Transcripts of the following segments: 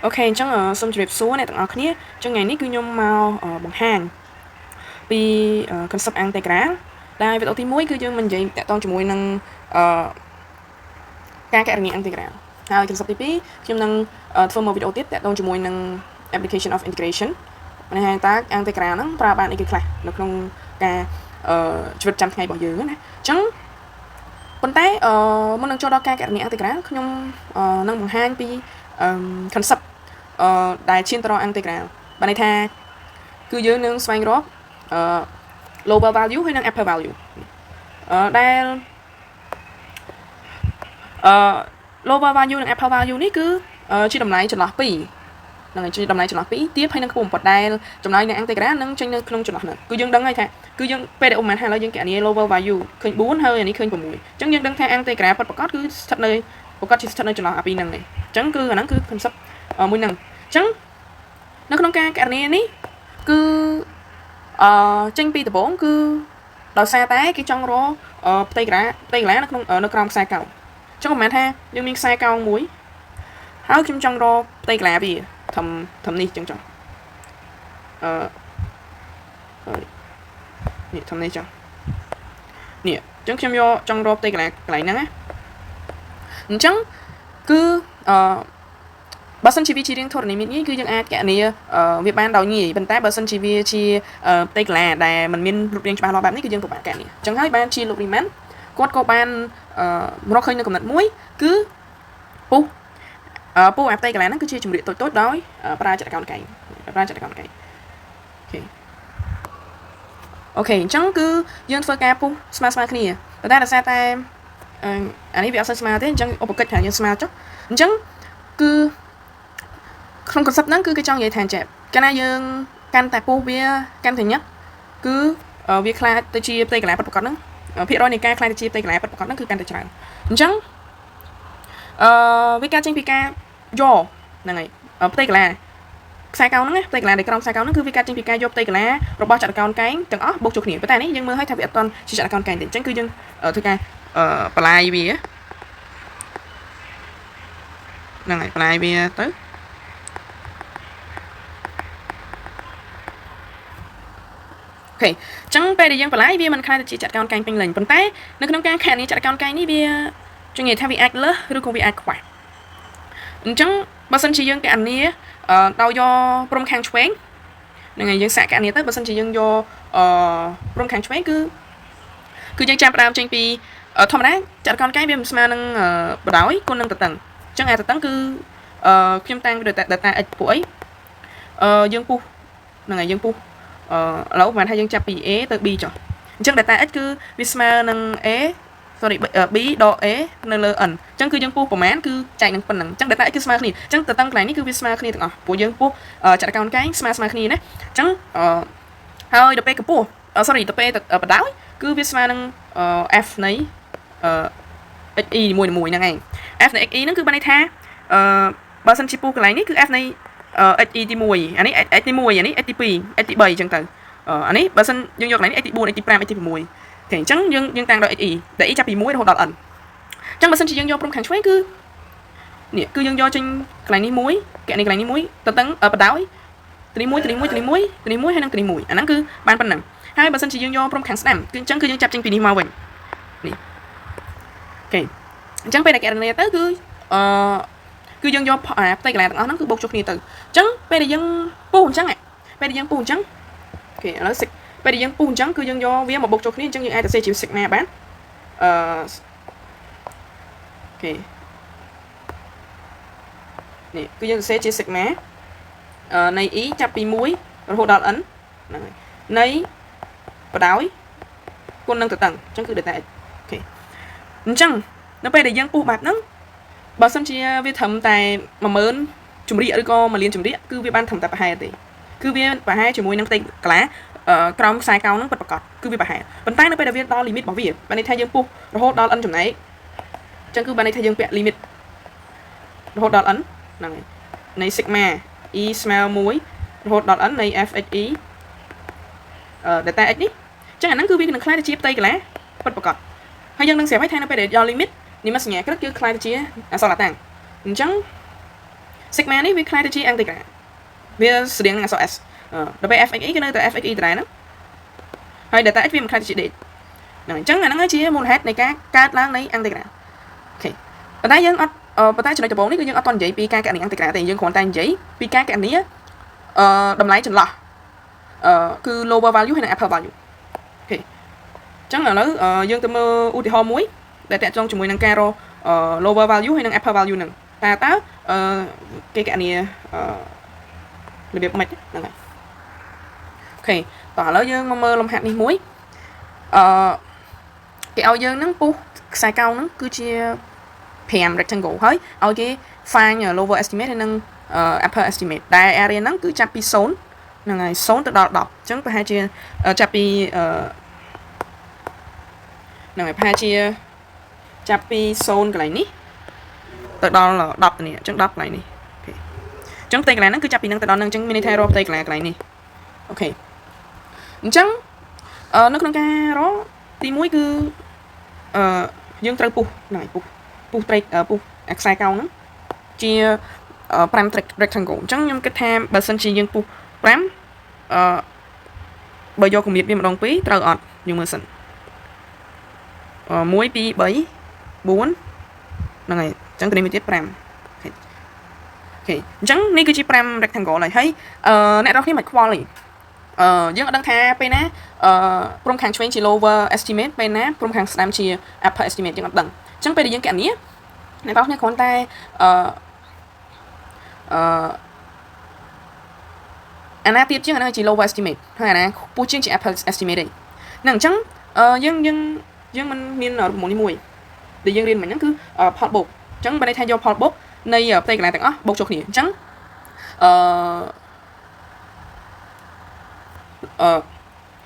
Ok, chẳng xong chụp số này tặng ở kia trong ngày ní cứ nhôm màu bằng hàng vì concept ăn tay cá đây việc đầu tiên muối cứ cho mình vậy tại toàn cho muối năng ca cái ăn tay cá hai concept tí pí cho năng film một video tiếp tại toàn cho muối năng application of integration này hai ta ăn tay cá nó ra bạn cái này nó không ca chụp trăm ngày bao giờ nữa chẳng ប៉ុន្តែមុននឹងចូលដល់ការកណនីអន្តរជាតិខ្ញុំនឹងបង្ហាញពី concept ដែលឈានទៅរកអន្តរជាតិបានន័យថាគឺយើងនឹងស្វែងរក global value ហើយនិង upper value ដែល global value និង upper value នេះគឺជាតម្លៃចន្លោះពីរនឹងជាតម្លៃចន្លោះពីរទៀតហើយនឹងខ្ពស់បំផុតដែលចំណុចនៃអន្តរជាតិនឹងចេញនៅក្នុងចន្លោះហ្នឹងគឺយើងដឹងហើយថាគឺយើងពេលដែលឧបមាថាឥឡូវយើងកណនី global value ឃើញ4ហើយអានេះឃើញ6អញ្ចឹងយើងដឹងថាអន្តរជាតិពិតប្រាកដគឺស្ថិតនៅប្រកបជាស្ថិតនៅចន្លោះអាពីរហ្នឹងឯងអញ្ចឹងគឺអាហ្នឹងគឺ concept មួយហ្នឹងអញ្ចឹងនៅក្នុងការកណនីនេះគឺចេញពីដំបូងគឺដោយសារតែគេចង់រកផ្ទៃកន្លែងនៅក្រោមខ្សែកោងអញ្ចឹងប្រហែលថាយើងមានខ្សែកោងមួយហើយខ្ញុំចង់រកផ្ទៃកន្លែងវាធំនេះចឹងចុះនេះធំនេះចុះនេះអញ្ចឹងខ្ញុំយកចង់រកផ្ទៃកន្លែងហ្នឹងណាអញ្ចឹងគឺបើសិនជាវាជារៀងធរណីមីតនេះគឺយើងអាចកណនីវាបានដោយងាយប៉ុន្តែបើសិនជាវាជាផ្ទៃកន្លែងដែលมันមានរូបរាងច្បាស់លាស់បែបនេះគឺយើងពិបាកកណនីអញ្ចឹងហើយបានជាលោករីម៉ាន់គាត់ក៏បានរកឃើញនៅកំណត់មួយគឺពុះអាផ្ទៃកន្លែងហ្នឹងគឺជាចម្រៀកតូចៗដោយប្រើចក្រកោណកែងអូខេអញ្ចឹងគឺយើងធ្វើការពុះស្មើគ្នាប៉ុន្តែដោយសារតែអានេះវាអត់សូវស្មើទេអញ្ចឹងឧបកិច្ចថាយើងស្មើចុះអញ្ចឹងគឺក្នុង concept ហ្នឹងគឺគេចង់និយាយថាអញ្ចឹងកាលណាយើងកាន់តែពុះវាកាន់តែញឹកគឺវាខ្លាចទៅជាផ្ទៃកន្លែងពិតប្រាកដហ្នឹងភាគរយនៃការខ្លាចទៅជាផ្ទៃកន្លែងពិតប្រាកដហ្នឹងគឺកាន់តែច្រើនអញ្ចឹងវាកើតចេញពីការយកហ្នឹងហើយផ្ទៃកន្លែងខ្សែកោងហ្នឹងណាផ្ទៃកន្លែងដែលក្រោមខ្សែកោងហ្នឹងគឺវាកើតចេញពីការយកផ្ទៃកន្លែងរបស់ចក្រកោណកែងទាំងអស់បូកចូលគ្នាប៉ុន្តែនេះយើងមើលឲ្យថាវាអត់ទាន់ជាចក្រកោណកែងទេអញ្ចឹងគឺយើងធ្វើការបលាយវាហ្នឹងហើយបលាយវាទៅអូខេអញ្ចឹងពេលដែលយើងបលាយវាមិនខ្លាចទៅជាចក្រកោណកែងពេញលេញប៉ុន្តែនៅក្នុងការខាត់នេះចក្រកោណកែងនេះវាចង់និយាយថាវាអាចលើសឬក៏វាអាចខ្វះអញ្ចឹងបើសិនជាយើងកណនីដោយយកព្រំខាងឆ្វេងហ្នឹងហើយយើងសាកកណនីទៅបើសិនជាយើងយកព្រំខាងឆ្វេងគឺយើងចាប់ផ្ដើមចេញពីធម្មតាចក្រកោណកែងវាមិនស្មើនឹងបដោយគុណនឹងតតឹងអញ្ចឹងអាតតឹងគឺខ្ញុំតាំងពី data x ពួកអីយើងពុះហ្នឹងហើយយើងពុះឥឡូវប្រហែលថាយើងចាប់ពី a ទៅ b ចុះអញ្ចឹង data x គឺវាស្មើនឹង b ដក a នៅលើ n អញ្ចឹងគឺយើងពុះប្រមាណគឺចែកនឹងប៉ុណ្ណឹងអញ្ចឹង data x គឺស្មើគ្នាអញ្ចឹងតតឹងកន្លែងនេះគឺវាស្មើគ្នាទាំងអស់ព្រោះយើងពុះចក្រកោណកែងស្មើគ្នាណាអញ្ចឹងហើយដល់ពេលកម្ពស់ដល់ពេលបដោយគឺវាស្មើនឹង f នៃ xe នីមួយហ្នឹងឯង f នៃ xe ហ្នឹងគឺបានន័យថាបើសិនជាពុះកន្លែងនេះគឺ f នៃ xe ទី1អានេះ x ទី1អានេះ x ទី2 x ទី3អញ្ចឹងទៅអានេះបើសិនយើងយកកន្លែងនេះ x ទី4 x ទី5 x ទី6អញ្ចឹងយើងតាំងដល់ xe ដែល e ចាប់ពី1រហូតដល់ n អញ្ចឹងបើសិនជាយើងយកព្រំខាងឆ្វេងគឺនេះគឺយើងយកចេញកន្លែងនេះមួយកន្លែងនេះមួយតតឹងបដោយទី1ហើយនឹងទី1អាហ្នឹងគឺបានប៉ុណ្ណឹងហើយបើសិនជាយើងយកព្រំខាងស្ដាំគឺអញ្ចឹងគឺយើងចាប់ចេញពីនេះមកវិញនេះអូខេអញ្ចឹងពេលដែលកណនីទៅគឺយើងយកផ្ទៃកន្លែងទាំងអស់ហ្នឹងគឺបូកចូលគ្នាទៅអញ្ចឹងពេលដែលយើងពុះអញ្ចឹងអូខេឥឡូវពេលដែលយើងពុះអញ្ចឹងគឺយើងយកវាមកបូកចូលគ្នាអញ្ចឹងយើងអាចទៅសេជា sigma បានអូខេនេះគឺយើងសរសេរជា sigma នៃ e ចាប់ពី1រហូតដល់ n ហ្នឹងហើយនៃបដោយគុណនឹងតតឹងអញ្ចឹងគឺ data x អូខេអញ្ចឹងនៅពេលដែលយើងពុះបែបហ្នឹងបើសិនជាវាត្រឹមតែ10000ចម្រៀកឬក៏1លានចម្រៀកគឺវាបានត្រឹមតែប្រហែលទេគឺវាប្រហែលជាមួយនឹងផ្ទៃកន្លាក្រោមខ្សែកោងហ្នឹងពិតប្រាកដគឺវាប្រហែលប៉ុន្តែនៅពេលដែលវាដល់ limit របស់វាបានន័យថាយើងពុះរហូតដល់ n ចំណែកអញ្ចឹងគឺបានន័យថាយើងពាក់ limit រហូតដល់ n ហ្នឹងហើយនៃ sigma e ស្មើ1រហូតដល់ n នៃ fxe data x នេះអញ្ចឹងអាហ្នឹងគឺវានឹងខ្លាយទៅជាផ្ទៃកន្លែងពិតប្រាកដហើយយើងនឹងស្រាប់ហើយថានៅពេលដែលដល់ limit នេះមកសញ្ញាក្រឹតគឺខ្លាយទៅជាអក្សរតាំងអញ្ចឹង sigma នេះវាខ្លាយទៅជា anti grad វាស្រៀងនឹងអក្សរ s ដល់ពេល fxe គឺនៅតែ fxe ដដែលហ្នឹងហើយ delta h វាមិនខ្លាយទៅជា d ហ្នឹងអញ្ចឹងអាហ្នឹងជាមូលហេតុនៃការកើតឡើងនៃ anti grad អូខេប៉ុន្តែយើងអត់ប៉ុន្តែចំណុចដំបូងនេះគឺយើងអត់ទាន់និយាយពីការកណនី anti grad ទេយើងគ្រាន់តែនិយាយពីការកណនីតម្លៃចន្លោះគឺ lower value ហើយនិង upper value អូខេអញ្ចឹងឥឡូវយើងទៅមើលឧទាហរណ៍មួយដែលតាក់ទងជាមួយនឹងការរក lower value ហើយនិង upper value ហ្នឹងតើគេកណនីរបៀបម៉េចហ្នឹងហើយអូខេតោះឥឡូវយើងមកមើលលំហាត់នេះមួយគេឲ្យយើងហ្នឹងពុះខ្សែកោងហ្នឹងគឺជា5 rectangle ហើយឲ្យគេ find lower estimate ហើយនិង upper estimate ដែល area ហ្នឹងគឺចាប់ពី0ហ្នឹងហើយ0ទៅដល់10អញ្ចឹងប្រហែលជាចាប់ពីហ្នឹងហើយប្រហែលជាចាប់ពី0កន្លែងនេះទៅដល់10ទៅនេះអញ្ចឹង10កន្លែងនេះអូខេអញ្ចឹងផ្ទៃកន្លែងហ្នឹងគឺចាប់ពីហ្នឹងទៅដល់ហ្នឹងអញ្ចឹងមានន័យថារកផ្ទៃកន្លែងនេះអូខេអញ្ចឹងនៅក្នុងការរកទី1គឺយើងត្រូវពុះហ្នឹងហើយពុះត្រីពុះខ្សែកោងហ្នឹងជា5 rectangle អញ្ចឹងខ្ញុំគិតថាបើសិនជាយើងពុះ5បើយកគម្លាតវាម្ដង2ត្រូវអត់យើងមើលសិន1 2 3 4ហ្នឹងហើយអញ្ចឹងទៅនេះមួយទៀត5អូខេអញ្ចឹងនេះគឺជា5 rectangle ហើយអ្នកនរគ្នាមិនខ្វល់ទេយើងអត់ដឹងថាពេលណាព្រំខាងឆ្វេងជា lower estimate ពេលណាព្រំខាងស្ដាំជា upper estimate យើងអត់ដឹងអញ្ចឹងពេលដែលយើងកណនីអ្នកនរគ្នាគ្រាន់តែអាណាទៀតជាងអាហ្នឹងជា lower estimate ហើយអាណាខ្ពស់ជាងជា upper estimate ទេហ្នឹងអញ្ចឹងយើងមិនមានរំលងនេះមួយដែលយើងរៀនមិញហ្នឹងគឺផលបូកអញ្ចឹងបើន័យថាយកផលបូកនៃផ្ទៃកន្លែងទាំងអស់បូកចូលគ្នាអញ្ចឹង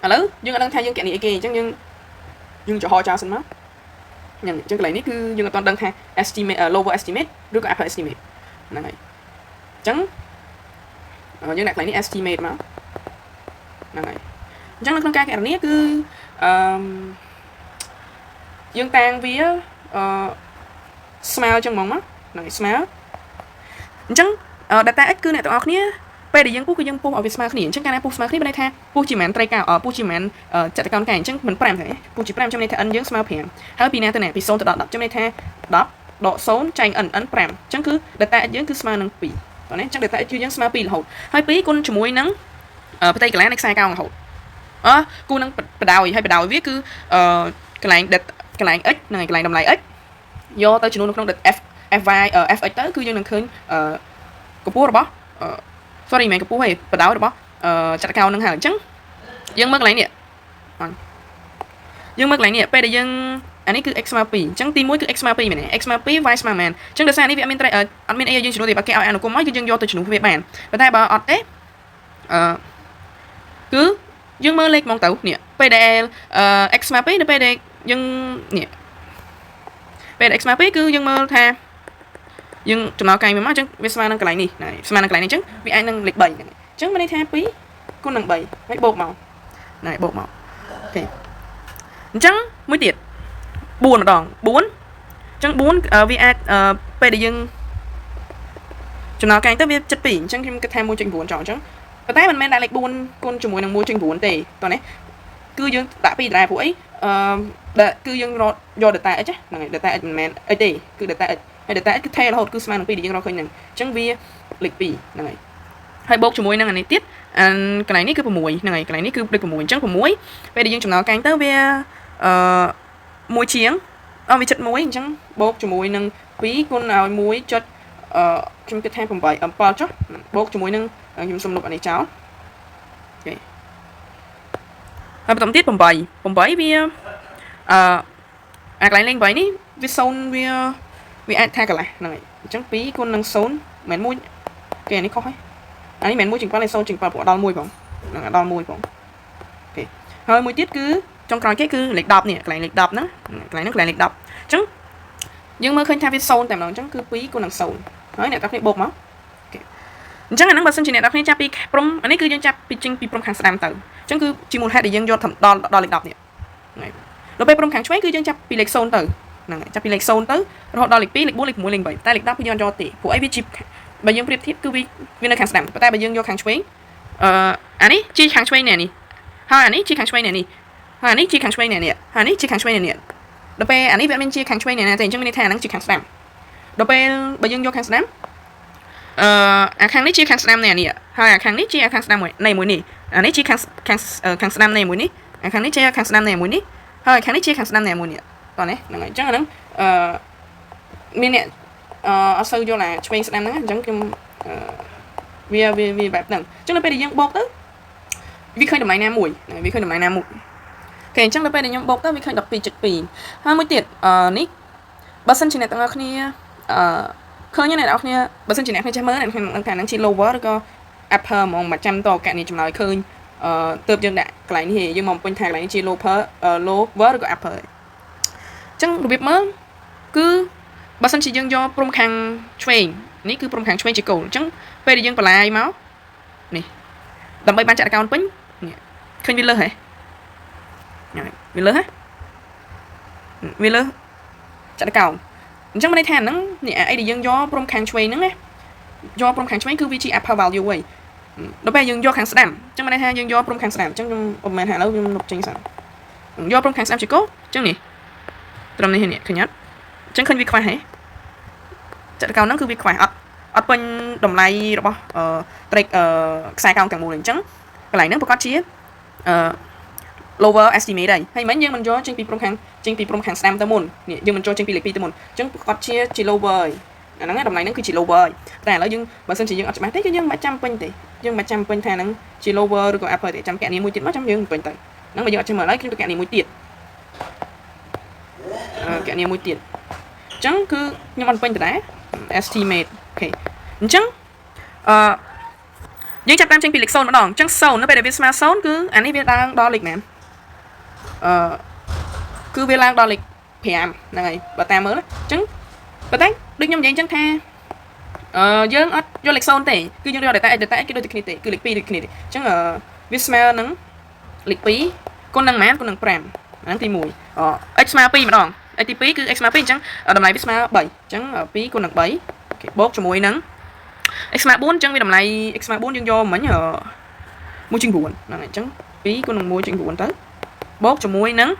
ឥឡូវយើងអត់ដឹងថាយើងកណនីអីគេអញ្ចឹងយើងចំហចោលសិនមកហ្នឹងអញ្ចឹងកន្លែងនេះគឺយើងអត់ទាន់ដឹងថា estimate lower estimate ឬក៏ upper estimate ហ្នឹងហើយអញ្ចឹងយើងដាក់កន្លែងនេះ estimate មកហ្នឹងហើយអញ្ចឹងនៅក្នុងការកណនីគឺយើងតាំងវាស្មើចឹងហ្មងមកហ្នឹងហើយស្មើអញ្ចឹង data x គឺអ្នកទាំងអស់គ្នាពេលដែលយើងពុះគឺយើងពុះឲ្យវាស្មើគ្នាអញ្ចឹងកាលណាពុះស្មើគ្នាមានន័យថាពុះជាមិនត្រីកៅពុះជាមិនចតុកោណកែអញ្ចឹងមិន5ទេពុះជា5ចាំន័យថា n យើងស្មើ5ហើយពីណាទៅណាពី0ទៅដល់10ចាំន័យថា10ដក0ចែក n 5អញ្ចឹងគឺ data x យើងគឺស្មើនឹង2តោះណាអញ្ចឹង data x យើងស្មើ2រហូតហើយ2គុណជាមួយនឹងផ្ទៃកន្លែងនៃខ្សែកោងរហូតគូនឹងបដោយហើយបដោយវាគឺកន្លែង x ហ្នឹងហើយកន្លែងតម្លៃ x យកទៅចំនួននៅក្នុង fy fx ទៅគឺយើងនឹងឃើញកម្ពស់របស់sorry មិនកម្ពស់ទេបដោយរបស់ចតុកោណនឹងហើយអញ្ចឹងយើងមើលកន្លែងនេះយើងមើលកន្លែងនេះពេលដែលយើងអានេះគឺ x ស្មើ2អញ្ចឹងទី1គឺ x ស្មើ2មែនទេ x ស្មើ2 y ស្មើមែនអញ្ចឹងដោយសារនេះវាអត់មានអីយើងជំនួសទេបើគេឲ្យអនុគមមកគឺយើងយកទៅជំនួសវាបានប៉ុន្តែបើអត់ទេគឺយើងមើលលេខមកទៅនេះពេលដែល x ស្មើ2ដល់ពេលដែលយើងនេះពេល x ស្មើ2គឺយើងមើលថាយើងចំណោទកែងវាមកអញ្ចឹងវាស្មើនឹងកន្លែងនេះស្មើនឹងកន្លែងនេះអញ្ចឹងវាអាចនឹងលេខ3ហ្នឹងអញ្ចឹងមានន័យថា2គុណនឹង3ហើយបូកមកណែបូកមកអូខេអញ្ចឹងមួយទៀត4ម្ដង4អញ្ចឹង4វាអាចពេលដែលយើងចំណោទកែងទៅវាចិត្ត2អញ្ចឹងខ្ញុំគិតថា 1.9 ចោលអញ្ចឹងប៉ុន្តែមិនមែនដាក់លេខ4គុណជាមួយនឹង 1.9 ទេតោះនេះគឺយើងដាក់2ដែរពួកអីគឺយើងរកយក data x ហ្នឹងហើយ data x មិនមែនអីទេគឺ data x ហើយ data x គឺថេរហូតគឺស្មើនឹង2ដែលយើងរកឃើញហ្នឹងអញ្ចឹងវាលេខ2ហ្នឹងហើយបូកជាមួយនឹងអានេះទៀតកន្លែងនេះគឺ6ហ្នឹងហើយកន្លែងនេះគឺដូច6អញ្ចឹង6ពេលដែលយើងចំណោទកែងទៅវា1ជាងវាចិត្ត1អញ្ចឹងបូកជាមួយនឹង2គុណឲ្យ1ចុចខ្ញុំគិតថា7ចុះបូកជាមួយនឹងខ្ញុំសុំលុបអានេះចោលអូខេហើយបន្តទៀត8វាអាកន្លែងលេខ8នេះវា0វាអាចថាកន្លះហ្នឹងហើយអញ្ចឹង2គុណនឹង0មិនមែន1គេអានេះខុសហើយអានេះមិនមែន1ជាង7ទេ0ជាង7ព្រោះដល់1ផងហ្នឹងដល់1ផងអូខេហើយមួយទៀតគឺចុងក្រោយគេគឺលេខ10នេះកន្លែងលេខ10ហ្នឹងកន្លែងហ្នឹងកន្លែងលេខ10អញ្ចឹងយើងមើលឃើញថាវា0តែម្ដងអញ្ចឹងគឺ2គុណនឹង0ហើយអ្នកទាំងគ្នាបូកមកអូខេអញ្ចឹងអាហ្នឹងបើសិនជាអ្នកទាំងគ្នាចាប់ពីព្រំអានេះគឺយើងចាប់ពីចេញពីព្រំខាងស្ដាំទៅអញ្ចឹងគឺជាមូលហេតុដែលយើងយកដល់លេខ10នេះហ្នឹងដល់ពេលព្រំខាងឆ្វេងគឺយើងចាប់ពីលេខ0ទៅហ្នឹងហើយចាប់ពីលេខ0ទៅរហូតដល់លេខ2លេខ4លេខ6លេខ8តែលេខ10គឺយើងអត់យកទេព្រោះអីវា បើយើងប្រៀបធៀបគឺវានៅខាងស្ដាំប៉ុន្តែបើយើងយកខាងឆ្វេងអានេះជាខាងឆ្វេងនេះហើយអានេះជាខាងឆ្វេងនេះហើយអានេះជាខាងឆ្វេងនេះហើយនេះជាខាងឆ្វេងនេះដល់ពេលអានេះវាមានជាខាងឆ្វេងនេះតែអញ្ចឹងមានន័យថាអាហ្នឹងជាខាងស្ដាំដល់ពេលបើយើងយកខាងស្ដាំអាខាងនេះជាខាងស្ដាំនេះអានេះហើយអាខាងនេះជាខាងស្ដាំនៃមួយនេះអានេះជាខាងស្ដាំនៃមួយនេះអាខាងនេះជាខាងស្ដាំនៃមួយនេះហើយខាងនេះជាខាងស្ដាំនៃមួយនេះតោះនេះហ្នឹងហើយអញ្ចឹងអាហ្នឹងមានអ្នកអត់សូវយល់អាឆ្វេងស្ដាំហ្នឹងអញ្ចឹងខ្ញុំវាបែបហ្នឹងអញ្ចឹងដល់ពេលដែលយើងបោកទៅវាឃើញតម្លៃណាមួយវាឃើញតម្លៃណាមួយអូខេអញ្ចឹងដល់ពេលដែលខ្ញុំបោកទៅវាឃើញ 12.2 ហើយមួយទៀតនេះបើសិនជាអ្នកទាំងអស់គ្នាឃើញអ្នកទាំងអស់គ្នាបើសិនជាអ្នកគ្នាចេះមើលអ្នកខាងហ្នឹងជា lower ឬក៏ upper ហ្មងមិនចាំតកនេះចម្លើយឃើញទើបយើងដាក់កន្លែងនេះយើងមកពេញថាកន្លែងនេះជា lower ឬក៏ upper អញ្ចឹងរបៀបមើលគឺបើសិនជាយើងយកព្រំខាងឆ្វេងនេះគឺព្រំខាងឆ្វេងជាគោលអញ្ចឹងពេលដែលយើងបន្លាយមកនេះដើម្បីបានចាត់កោនពេញនេះឃើញវាលើសហ៎វាលើហ៎វាលើចាត់កោនអញ្ចឹងមានន័យថាហ្នឹងនេះអីដែលយើងយកព្រំខាងឆ្វេងហ្នឹងណាយកព្រំខាងឆ្វេងគឺវាជា upper value ហីដល់ពេលយើងយកខាងស្ដាំអញ្ចឹងមានន័យថាយើងយកព្រំខាងស្ដាំអញ្ចឹងខ្ញុំមិនមែនថាឥឡូវខ្ញុំលុបចេញសិនយកព្រំខាងស្ដាំជាគោលអញ្ចឹងនេះត្រឹមនេះនេះឃើញអត់អញ្ចឹងឃើញវាខ្វះហ៎ចាត់កោនហ្នឹងគឺវាខ្វះអត់ពេញតម្លៃរបស់ត្រេកខ្សែកោងទាំងមូលអញ្ចឹងកន្លែងហ្នឹងប្រកាសជាlower estimate ហើយមិញយើងមិនយកចេញពីព្រំខាងស្ដាំទៅមុននេះយើងមិនចូលចេញពីលេខ2ទៅមុនអញ្ចឹងប្រកាសជា lower អាហ្នឹងតម្លៃហ្នឹងគឺជា lower តែឥឡូវយើងបើសិនជាយើងអត់ច្បាស់ទេគឺយើងមិនចាំពេញទេយើងមិនចាំពេញថាហ្នឹងជា lower ឬក៏ upper ទេចាំកណនីមួយទៀតមកចាំយើងពេញទៅហ្នឹងបើយើងអត់ចាំមើលឡើយខ្ញុំទៅកណនីមួយទៀតកណនីមួយទៀតអញ្ចឹងគឺខ្ញុំអត់ពេញទៅដែរ estimate អូខេអញ្ចឹងយើងចាប់តាមចេញពីលេខ0ម្ដងអញ្ចឹង0នៅពេលដែលវាស្មើ0គឺអានេះវាឡើងដល់លេខណាគឺវាឡើងដល់លេខ5ហ្នឹងហើយបើតាមមើលអញ្ចឹងប៉ុន្តែដូចខ្ញុំនិយាយអញ្ចឹងថាយើងអត់យកលេខ0ទេគឺយើងយក data x គឺដូចតែគ្នាទេគឺលេខ2ដូចគ្នាទេអញ្ចឹងវាស្មើនឹងលេខ2គុណនឹងប៉ុន្មានគុណនឹង5ហ្នឹងទី1x ស្មើ2ម្ដងទី2គឺ x ស្មើ2អញ្ចឹងតម្លៃវាស្មើ3អញ្ចឹង2គុណនឹង3អូខេបូកជាមួយនឹង x ស្មើ4អញ្ចឹងវាតម្លៃ x ស្មើ4យើងយកមិញ1/9ហ្នឹងហើយអញ្ចឹង2គុណនឹង1/9ទៅបូកជាមួយនឹង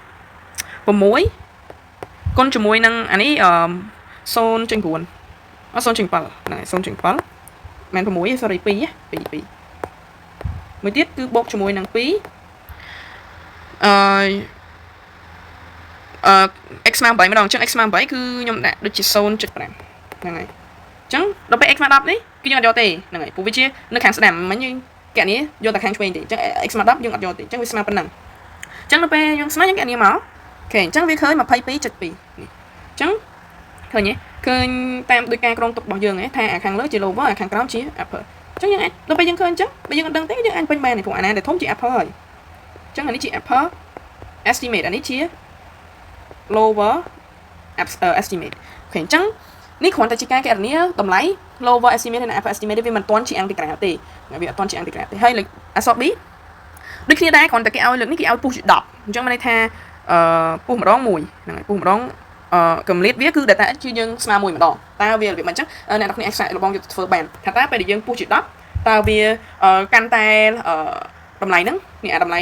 6គុណជាមួយនឹងអានេះ0.9 0.7 ហ្នឹងហើយ 0.7 មែន6 sorry 2មួយទៀតគឺបូកជាមួយនឹង2x ស្មើ8ម្ដងអញ្ចឹង x ស្មើ8គឺខ្ញុំដាក់ដូចជា 0.5 ហ្នឹងហើយអញ្ចឹងដល់ពេល x ស្មើ10នេះគឺយើងអត់យកទេហ្នឹងហើយព្រោះវាជានៅខាងស្ដាំមិញយើងកណនីយកតែខាងឆ្វេងទេអញ្ចឹង x ស្មើ10យើងអត់យកទេអញ្ចឹងវាស្មើប៉ុណ្ណឹងអញ្ចឹងដល់ពេលយើងស្មើយើងកណនីមកអូខេអញ្ចឹងវាឃើញ 22.2 នេះអញ្ចឹងឃើញទេឃើញតាមដោយការក្រុងទុករបស់យើងថាអាខាងលើជា lower អាខាងក្រោមជា upper អញ្ចឹងយើងអាចដល់ពេលយើងឃើញអញ្ចឹងបើយើងអត់ដឹងទេយើងអាចពេញបានព្រោះអាណាដែលធំជា upper ហើយអញ្ចឹងអានេះជា upper estimate អានេះជា lower estimate អូខេអញ្ចឹងនេះគ្រាន់តែជាការកណនាតម្លៃ lower estimate និង upper estimate វាមិនទាន់ជាអង្គតិក្រាទេវាអត់ទាន់ជាអង្គតិក្រាទេហើយអក្សរ B ដូចគ្នាដែរគ្រាន់តែគេឲ្យលើកនេះគេឲ្យពុះជា10អញ្ចឹងមានន័យថាពុះម្ដង1ហ្នឹងហើយពុះម្ដងកម្រិតវាគឺ data x គឺយើងស្មើ1ម្ដងតើវារបៀបមិនអញ្ចឹងអ្នកនរគ្នាអាចសាកល្បងយកទៅធ្វើបានថាតើពេលដែលយើងពុះជា10តើវាកាន់តែតម្លៃហ្នឹងនេះអាតម្លៃ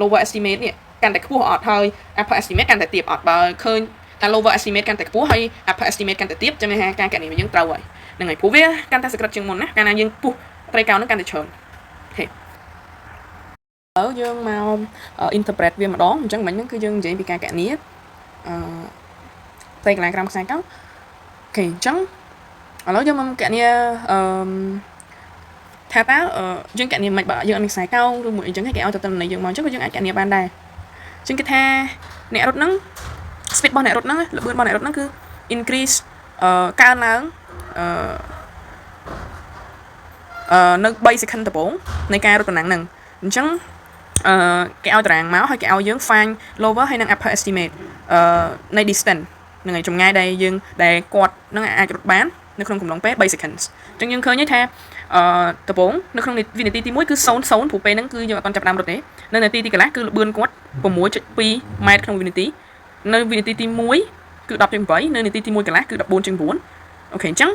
lower estimate នេះកាន់តែខ្ពស់អត់ហើយ upper estimate កាន់តែទាបអត់បើឃើញថា lower estimate កាន់តែខ្ពស់ហើយ upper estimate កាន់តែទាបចាំន័យថាការកណនារបស់យើងត្រូវហើយហ្នឹងហើយព្រោះវាកាន់តែសក្តិជាងមុនណាកាលណាយើងពុះត្រីកោណហ្នឹងកាន់តែច្រើនអូខេឥឡូវយើងមក interpret វាម្ដងអញ្ចឹងមិញហ្នឹងគឺយើងនិយាយពីការកណនាត្រីកន្លែងក្រោមខ្សែកោណអូខេអញ្ចឹងឥឡូវយើងមកកណនាថាតើយើងកណនាមិនបើយើងអត់មានខ្សែកោណឬមួយអញ្ចឹងគេឲ្យទៅតំណែងយើងមកអញ្ចឹងយើងអាចកណនាបានដែរអញ្ចឹងគេថាអ្នករត់ហ្នឹង speed របស់អ្នករត់ហ្នឹងល្បឿនរបស់អ្នករត់ហ្នឹងគឺ increase កើនឡើងនៅ3 second ដំបូងនៃការរត់ប៉ុណ្ណឹងហ្នឹងអញ្ចឹងគេឲ្យតារាងមកហើយគេឲ្យយើង find lower ហើយនិង upper estimate នៃ distance ហ្នឹងហើយចម្ងាយដែលយើងដែលគាត់នឹងអាចរត់បាននៅក្នុងកំឡុងពេល3 seconds អញ្ចឹងយើងឃើញថាដំបូងនៅក្នុងវិនាទីទី1គឺ0 0ព្រោះពេលហ្នឹងគឺយើងអត់ទាន់ចាប់ដើមរត់ទេនៅនាទីទីកន្លះគឺល្បឿនគាត់ 6.2 ម៉ែត្រក្នុងវិនាទីនៅវិនាទីទី1គឺ 10.8 នៅនាទីទី1កន្លះគឺ 14.9 អូខេអញ្ចឹង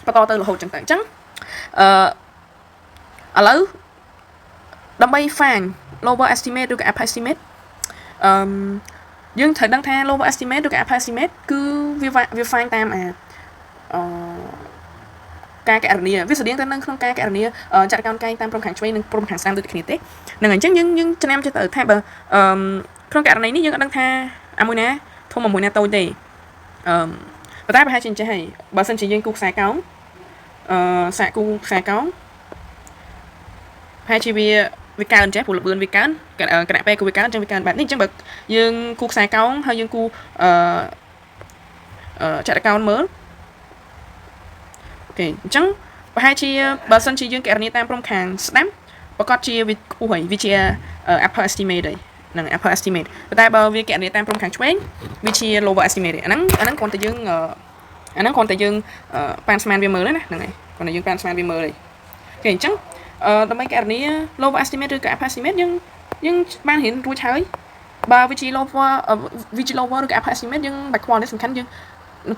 បន្តទៅរហូតចឹងទៅអញ្ចឹង ឥឡូវដើម្បី find lower estimate ឬក៏ upper estimate យើងត្រូវដឹងថា lower estimate ឬក៏ upper estimate គឺវា find តាមការកណនាវាស្តៀងទៅនឹងក្នុងការកណនាចាត់កោនកែងតាមព្រំខាងឆ្វេងនិងព្រំខាងស្ដាំដូចគ្នាទេហ្នឹងហើយអញ្ចឹងយើងឆ្នាំចេះទៅថាបើក្នុងករណីនេះយើងអត់ដឹងថាអាមួយណាធំមួយណាតូចទេប៉ុន្តែប្រហែលជាចេះហើយបើសិនជាយើងគូខ្សែកោងសាកគូខ្សែកោងប្រហែលជាវាកើនចេះព្រោះលបឿនវាកើនគណៈពេលគូវាកើនអញ្ចឹងវាកើនបែបនេះអញ្ចឹងបើយើងគូខ្សែកោងហើយយើងគូចាត់កោនមើលអូខេអញ្ចឹងប្រហែលជាបើសិនជាយើងកណនាតាមព្រំខាងស្ដាំប្រកាសជាវាខ្ពស់ហើយវាជា upper estimate ហើយនឹង upper estimate ប៉ុន្តែបើវាកណនាតាមព្រំខាងឆ្វេងវាជា lower estimate អាហ្នឹងគ្រាន់តែយើងប៉ានស្មានវាមើលណាហ្នឹងហើយគ្រាន់តែយើងប៉ានស្មានវាមើលហើយអូខេអញ្ចឹងដើម្បីកណនា lower estimate ឬក៏ upper estimate យើងបានរៀនរួចហើយបើវាជា lower ឬក៏ upper estimate យើងបាច់ខ្វល់ទេសំខាន់យើង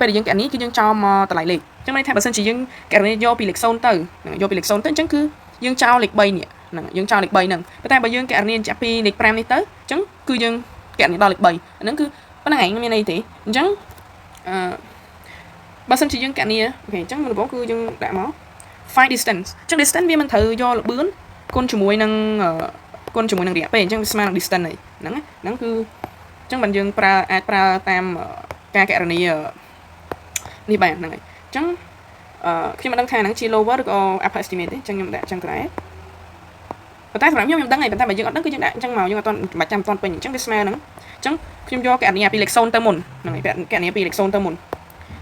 ពេលដែលយើងកណនាគឺយើងចោលមកតម្លៃលេខអញ្ចឹងន័យថាបើសិនជាយើងកណនាយកពីលេខ0ទៅយកពីលេខ0ទៅអញ្ចឹងគឺយើងចោលលេខ3នេះហ្នឹងយើងចោលលេខ3ហ្នឹងប៉ុន្តែបើយើងកណនាចាប់ពីលេខ5នេះទៅអញ្ចឹងគឺយើងកណនាដល់លេខ3អាហ្នឹងគឺប៉ុណ្ណឹងឯងមានន័យទេអញ្ចឹងបើសិនជាយើងកណនាអូខេអញ្ចឹងមុនដំបូងគឺយើងដាក់មក find distance អញ្ចឹង distance វាមិនត្រូវយកល្បឿនគុណជាមួយនឹងរយៈពេលអញ្ចឹងវាស្មើនឹង distance ហ្នឹងគឺអញ្ចឹងបើយើងអាចប្រើតាមការកណនានេះបានហ្នឹងហើយអញ្ចឹងខ្ញុំមិនដឹងថាហ្នឹងជា lower ឬក៏ upper estimate ទេអញ្ចឹងខ្ញុំដាក់អញ្ចឹងដែរប៉ុន្តែសម្រាប់ខ្ញុំដឹងហើយប៉ុន្តែបើយើងអត់ដឹងគឺយើងដាក់អញ្ចឹងមកយើងអត់មិនចាំអត់ពេញអញ្ចឹងវាស្មើហ្នឹងអញ្ចឹងខ្ញុំយកកណនាពីលេខ0ទៅមុនហ្នឹងហើយកណនាពីលេខ0ទៅមុន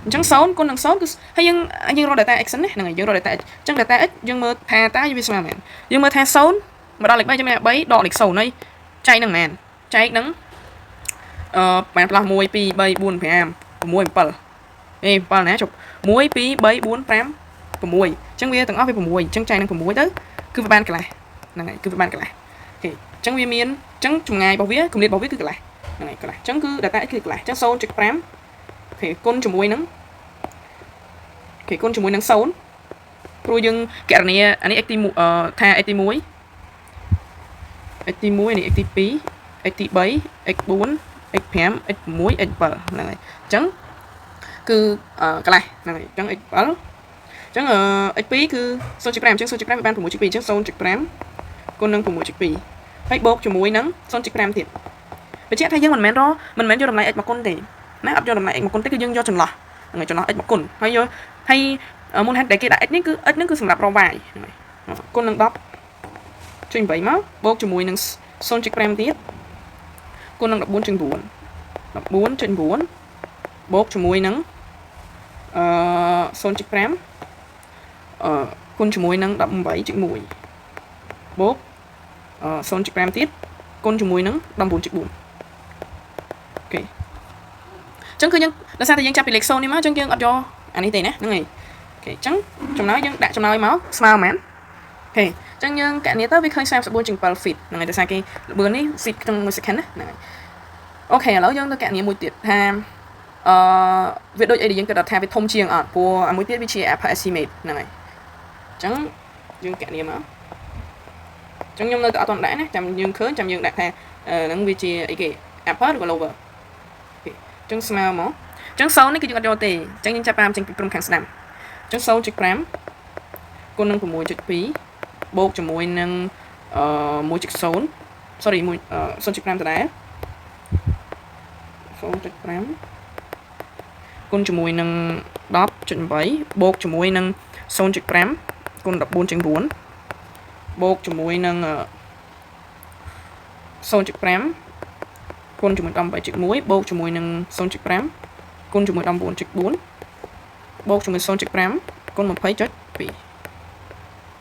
អញ្ចឹង0គុណនឹង0គឺហើយយើងរក data x ណាហ្នឹងហើយយើងរក data x អញ្ចឹង data x យើងមើលថាតើវាស្មើមែនយើងមើលថា0មកដល់លេខ3ចាំលេខ3ដកលេខ0ហើយចែកនឹងមែនចែកនឹងប្រហែលផ្លោះ1 2 3 4 5 6 7 7ណាជប់1 2 3 4 5 6អញ្ចឹងវាទាំងអស់វា6អញ្ចឹងចែកនឹង6ទៅគឺវាបានកន្លះហ្នឹងហើយគឺវាបានកន្លះអូខេអញ្ចឹងវាមានអញ្ចឹងចម្ងាយរបស់វាគម្លាតរបស់វាគឺកន្លះហ្នឹងហើយកន្លះអញ្ចឹងគឺ data x គឺកន្លះអញ្ចឹង 0.5 អូខេគុណជាមួយនឹងអូខេគុណជាមួយនឹង0ព្រោះយើងកណនាអានេះ x ទីថា x ទី1 x ទី1នេះ x ទី2 x ទី3 x 4 x 5 x 6 x 7ហ្នឹងហើយអញ្ចឹងគឺកន្លះហ្នឹងហើយអញ្ចឹង x 7អញ្ចឹង x 2គឺ 0.5 អញ្ចឹង 0.5 វាបាន 6.2 អញ្ចឹង 0.5 គុណនឹង 6.2 ហើយបូកជាមួយនឹង 0.5 ទៀតបញ្ជាក់ថាយើងមិនមែនយកតម្លៃ x មកគុណទេណាអត់យកតម្លៃ x មកគុណទេគឺយើងយកចន្លោះហ្នឹងហើយចន្លោះ x មកគុណហើយមូលហេតុដែលគេដាក់ x នេះគឺ x ហ្នឹងគឺសម្រាប់រក y ហ្នឹងហើយគុណនឹង10ចុច8មកបូកជាមួយនឹង 0.5 ទៀតគុណនឹង 14.9 បូកជាមួយនឹង0.5 គុណជាមួយនឹង 18.1 បូក0.5 ទៀតគុណជាមួយនឹង 14.4 អូខេអញ្ចឹងគឺយើងដោយសារតែយើងចាប់ពីលេខ0នេះមកអញ្ចឹងយើងអត់យកអានេះទេណាហ្នឹងហើយអូខេអញ្ចឹងចំណោយយើងដាក់ចំណោយមកស្មើមែនអូខេអញ្ចឹងយើងកណនាទៅវាឃើញ 34.7 feet ហ្នឹងហើយដោយសារគេល្បឿននេះ feet ក្នុង1 second ណាហ្នឹងហើយអូខេឥឡូវយើងទៅកណនាមួយទៀតថាវាដូចអីដែលយើងគិតថាវាធំជាងអត់ព្រោះអាមួយទៀតវាជា upper estimate ហ្នឹងហើយអញ្ចឹងយើងកណនាមកអញ្ចឹងខ្ញុំនៅតែអត់ទាន់ដាក់ណាចាំយើងឃើញចាំយើងដាក់ថាហ្នឹងវាជាអីគេ upper ឬក៏ lower អញ្ចឹងស្មើមកអញ្ចឹង0នេះគឺយើងអត់យកទេអញ្ចឹងយើងចាប់តាមចេញពីព្រំខាងស្ដាំអញ្ចឹង 0.5 គុណនឹង 6.2 បូកជាមួយនឹង1.0 sorry 0.5 ដដែល 0.5 គុណជាមួយនឹង 10.8 បូកជាមួយនឹង 0.5 គុណ 14.9 បូកជាមួយនឹង 0.5 គុណជាមួយ 18.1 បូកជាមួយនឹង 0.5 គុណជាមួយ 14.4 បូកជាមួយ 0.5 គុណ 20.2 អូ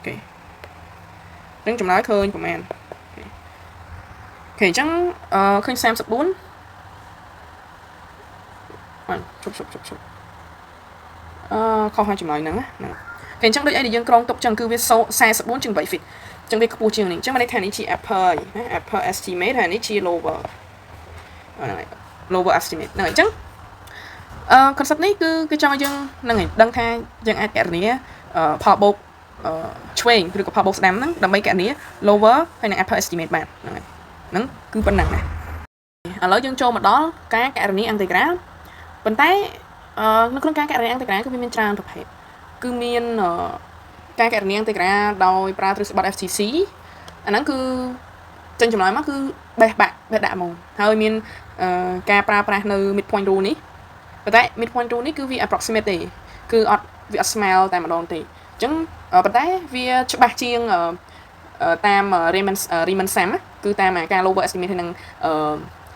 ខេនឹងចម្លើយឃើញប្រហែលអូខេអញ្ចឹងឃើញ 34ជប់ខុសហើយចម្លើយហ្នឹងណាអូខេអញ្ចឹងដូចអីដែលយើងក្រងទុកអញ្ចឹងគឺវា 44.8 feet អញ្ចឹងវាខ្ពស់ជាងនេះអញ្ចឹងមិនន័យថានេះជា upper ណា upper estimate ហើយនេះជា lower estimate ហ្នឹងអញ្ចឹងconcept នេះគឺចង់ឲ្យយើងហ្នឹងហើយដឹងថាយើងអាចកណនាផលបូក ឆ្វេងឬក៏ផលបូកស្ដាំហ្នឹងដើម្បីកណនី lower ហើយនឹង upper estimate បានហ្នឹងគឺប៉ុណ្ណឹងណាឥឡូវយើងចូលមកដល់ការកណនីអង់តិក្រាប៉ុន្តែនៅក្នុងការកណនីអង់តិក្រាគឺវាមានច្រើនប្រភេទគឺមានការកណនីអង់តិក្រាដោយប្រើទ្រឹស្ប័ណ្ណ FTC អាហ្នឹងគឺចេញចម្លើយមកគឺបេះដាក់ហ្មងហើយមានការប្រើប្រាស់នៅ midpoint rule នេះប៉ុន្តែ midpoint rule នេះគឺវា approximate ទេគឺវាអត់ស្មើតែម្ដងទេអញ្ចឹងប៉ុន្តែវាច្បាស់ជាងតាម Riemann sum គឺតាមការ lower estimate ហើយនឹង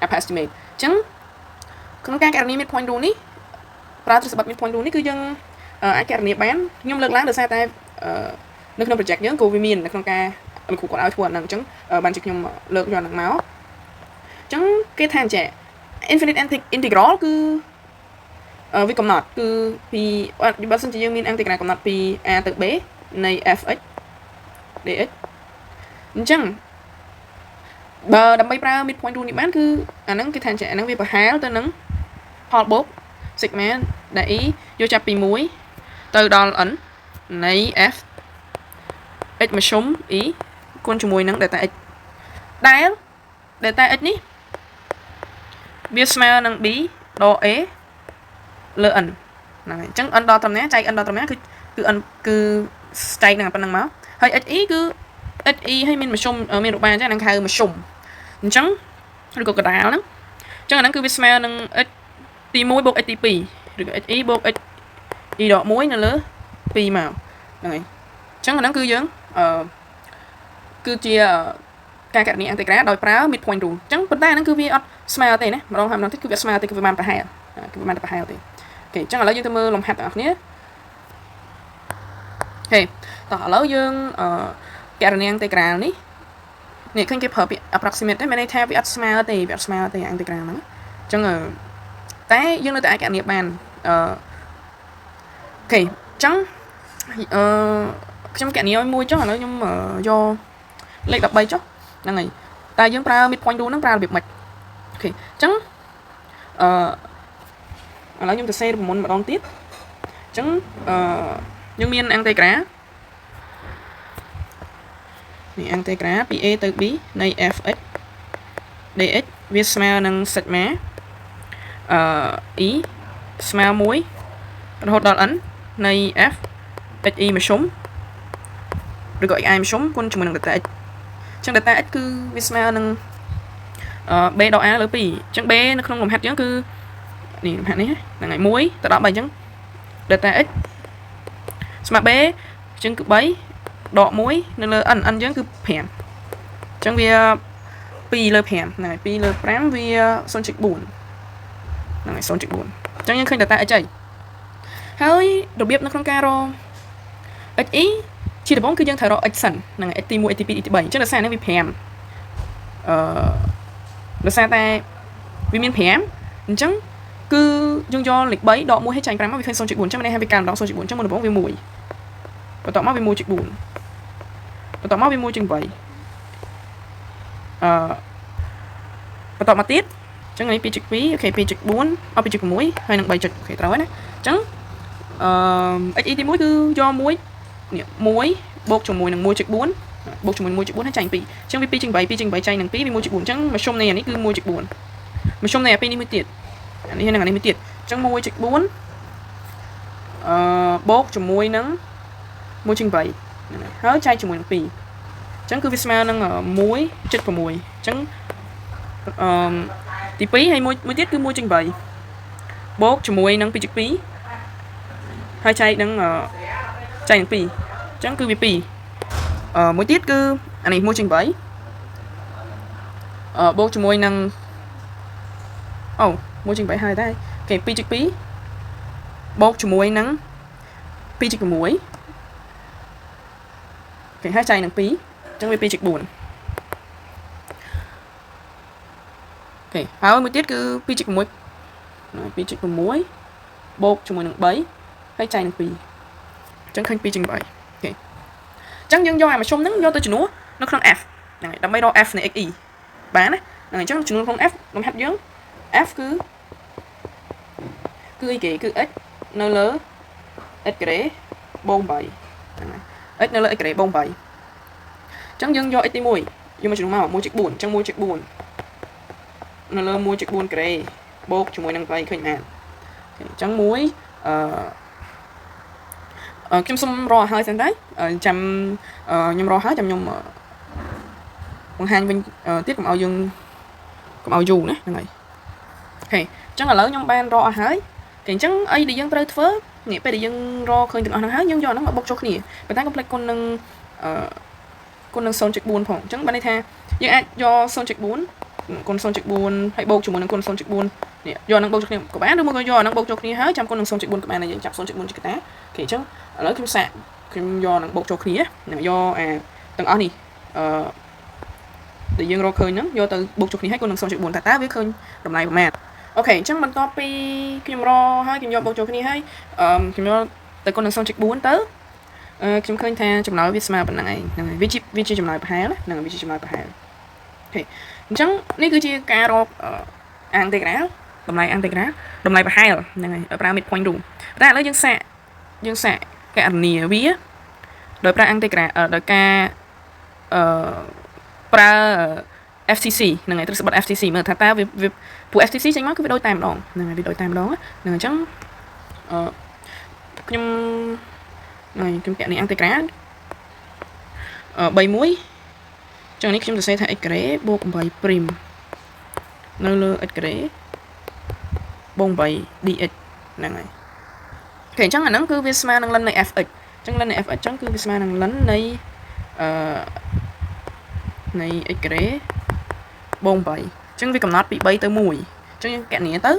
upper estimate អញ្ចឹងក្នុងការកណនី midpoint rule នេះប្រើទ្រឹស្ប័ណ្ណ midpoint rule នេះគឺយើងអាចកណនីបានខ្ញុំលើកឡើងដោយសារតែនៅក្នុង project យើងក៏វាមាននៅក្នុងការលោកគ្រូគាត់ឲ្យធ្វើអាហ្នឹងអញ្ចឹងបានជាខ្ញុំលើកយកហ្នឹងមកអញ្ចឹងគេថាអញ្ចឹង infinite integral គឺវាកំណត់គឺពីបើសិនជាយើងមានអង់តិក្រាកំណត់ពី a ទៅ b នៃ fx dx អញ្ចឹងបើដើម្បីប្រើ midpoint rule នេះបានគឺអាហ្នឹងគេថាអញ្ចឹងអាហ្នឹងវាប្រហែលទៅនឹងផលបូក sigma ដែល e យកចាប់ពី1ទៅដល់ n នៃ f x មធ្យម e គុណជាមួយនឹង delta x ដែល delta x នេះវាស្មើនឹង b ដក a លើ n ហ្នឹងហើយអញ្ចឹង n ដល់ត្រឹមណាចែក n ដល់ត្រឹមណាគឺ n គឺចែកនឹងប៉ុណ្្នឹងមកហើយ xe គឺ xe ឲ្យមានមធ្យមមានរូបបានអញ្ចឹងហ្នឹងហៅមធ្យមអញ្ចឹងឬក៏កដាលហ្នឹងអញ្ចឹងអាហ្នឹងគឺវាស្មើនឹង x ទី1បូក x ទី2ឬក៏ xe បូក x e ដក1នៅលើ2មកហ្នឹងហើយអញ្ចឹងអាហ្នឹងគឺយើងគឺជាការកណនីអង់តិក្រាដោយប្រើ midpoint rule អញ្ចឹងប៉ុន្តែអាហ្នឹងគឺវាអត់ស្មើទេណាម្ដងហើយម្ដងទៀតគឺវាស្មើទេគឺវាបានប្រហែលគឺវាបានតែប្រហែលទេអូខេអញ្ចឹងឥឡូវយើងទៅមើលលំហាត់ទាំងអស់គ្នាអូខេតោះឥឡូវយើងកណនីអង់តិក្រានេះឃើញគេប្រើពាក្យ approximate ទេមានន័យថាវាអត់ស្មើទេអង់តិក្រាហ្នឹងអញ្ចឹងតែយើងនៅតែអាចកណនីបានអូខេអញ្ចឹងខ្ញុំកណនីឲ្យមួយចុះឥឡូវខ្ញុំយកលេខ13ចុះហ្នឹងហើយតែយើងប្រើ midpoint rule ហ្នឹងប្រើរបៀបម៉េចអូខេអញ្ចឹងឥឡូវខ្ញុំទៅសេរូបមន្តម្ដងទៀតអញ្ចឹងយើងមានអង់តិក្រានេះអង់តិក្រាពី a ទៅ b នៃ fx dx វាស្មើនឹង sigma e ស្មើ1រហូតដល់ n នៃ f xe មធ្យមឬក៏ xi មធ្យមគុណជាមួយនឹង delta x អញ្ចឹង delta x គឺវាស្មើនឹងb ដក a លើ2អញ្ចឹង b នៅក្នុងលំហាត់យើងគឺនេះលំហាត់នេះហ្នឹងហើយ1ទៅដល់3អញ្ចឹង delta x ស្មើ b អញ្ចឹងគឺ3ដក1នៅលើ n អញ្ចឹងគឺ5អញ្ចឹងវា2លើ5ហ្នឹងហើយ2លើ5វា 0.4 ហ្នឹងហើយ 0.4 អញ្ចឹងយើងឃើញ delta x ហើយរបៀបនៅក្នុងការរក xe ជាដំបូងគឺយើងត្រូវរក x សិនហ្នឹង x ទី1 x ទី2 x ទី3អញ្ចឹងដោយសារនេះវា5ដោយសារតែវាមាន5អញ្ចឹងគឺយើងយកលេខ3ដក1ឲ្យចាញ់5មកវាឃើញ 0.4 អញ្ចឹងមានន័យថាវាកើនម្ដង 0.4 អញ្ចឹងមុនដំបូងវា1បន្ទាប់មកវា 1.4 បន្ទាប់មកវា 1.8 បន្ទាប់មកទៀតអញ្ចឹងនេះ 2.2 អូខេ 2.4 អស់ 2.6 ហើយនឹង 3 អូខេត្រូវហើយណាអញ្ចឹងxe ទី1គឺយក1នេះ1បូកជាមួយនឹង 1.4 បូកជាមួយ 1.4 ហើយចាញ់2អញ្ចឹងវា 2.8 2.8 ចាញ់នឹង2វា 1.4 អញ្ចឹងមធ្យមនៃអានេះគឺ 1.4 មធ្យមនៃអាពីរនេះមួយទៀតអានេះនឹងអានេះមួយទៀតអញ្ចឹង 1.4 បូកជាមួយនឹង 1.8 ហើយចែកជាមួយនឹង2អញ្ចឹងគឺវាស្មើនឹង 1.6 អញ្ចឹងទី2ហើយមួយទៀតគឺ 1.8 បូកជាមួយនឹង 2.2 ហើយចែកនឹង2អញ្ចឹងគឺវា2មួយទៀតគឺអានេះ 1.8 បូកជាមួយនឹងអូ 1.8 ហើយដែរអូខេ 2.2 បូកជាមួយនឹង 2.6 អូខេហើយចែកនឹង2អញ្ចឹងវា 2.4 អូខេហើយមួយទៀតគឺ 2.6 បូកជាមួយនឹង3ហើយចែកនឹង2អញ្ចឹងឃើញ 2.8 អូខេអញ្ចឹងយើងយកអាមធ្យមហ្នឹងយកទៅជំនួសនៅក្នុង f ហ្នឹងហើយដើម្បីរក f នៃ xe បានណាហ្នឹងអញ្ចឹងជំនួសក្នុង f លំហាត់យើង f គឺអីគេគឺ x នៅលើ x ក្រេបូក8ហ្នឹងហើយ x នៅលើ x ការ៉េបូក8អញ្ចឹងយើងយក x ទី1យកមកចំនួនមក 1/4 អញ្ចឹង 1/4 នៅលើ 1/4 ការ៉េបូកជាមួយនឹង8ឃើញបានអញ្ចឹងខ្ញុំសុំរកឲ្យសិនទៅចាំខ្ញុំរកឲ្យចាំខ្ញុំបង្ហាញវិញទៀតកុំឲ្យយើងកុំឲ្យយូរណាហ្នឹងហើយអូខេអញ្ចឹងឥឡូវខ្ញុំបានរកឲ្យហើយអញ្ចឹងអីដែលយើងត្រូវធ្វើនេះពេលដែលយើងរកឃើញទាំងអស់ហ្នឹងហើយយើងយកហ្នឹងមកបុកចូលគ្នាប៉ុន្តែកុំភ្លេចគុណនឹង0.4 ផងអញ្ចឹងបានន័យថាយើងអាចយក 0.4 គុណ 0.4 ហើយបូកជាមួយនឹងគុណ 0.4 នេះយកហ្នឹងបូកចូលគ្នាក៏បានឬមកក៏យកហ្នឹងបូកចូលគ្នាហើយចាំគុណនឹង 0.4 ក៏បានដែរយើងចាប់ 0.4 ជាកតាអូខេអញ្ចឹងឥឡូវខ្ញុំសាកខ្ញុំយកហ្នឹងបូកចូលគ្នានឹងយកទាំងអស់នេះដែលយើងរកឃើញហ្នឹងយកទៅបូកចូលគ្នាហើយគុណនឹង 0.4 តើវាឃើញតម្លៃប្រមាណអូខេអញ្ចឹងបន្ទាប់ពីខ្ញុំរកហើយខ្ញុំយកបូកចូលគ្នាហើយខ្ញុំយកទៅគុណនឹង 0.4 ទៅខ្ញុំឃើញថាចំណោយវាស្មើប៉ុណ្ណឹងឯងហ្នឹងហើយវាជាចំណោយប្រហែលហ្នឹងវាជាចំណោយប្រហែលអូខេអញ្ចឹងនេះគឺជាការរកអានតេក្រាលតម្លៃអានតេក្រាលតម្លៃប្រហែលហ្នឹងហើយប្រើ midpoint rule តែឥឡូវយើងសាកកណនាវាដោយប្រើអានតេក្រាលដោយការប្រើ FCC ហ្នឹងហើយទ្រឹស្បត្តិ FCC មើលថាតើវាពួក FCC ចេញមកគឺវាដូចតែម្ដងហ្នឹងហើយវាដូចតែម្ដងហ្នឹងអញ្ចឹងខ្ញុំកណនាអានតេក្រាល31ចឹងនេះខ្ញុំសរសេរថា x ការ៉េបូក8 ព្រីមនៅលើ x ការ៉េបូក8 dx ហ្នឹងហើយអូខេអញ្ចឹងអាហ្នឹងគឺវាស្មើនឹងលិននៃ fx អញ្ចឹងលិននៃ fx អញ្ចឹងគឺវាស្មើនឹងលិននៃនៃ x ការ៉េបូក8អញ្ចឹងវាកំណត់ពី3ទៅ1អញ្ចឹងយើងកណនាទៅ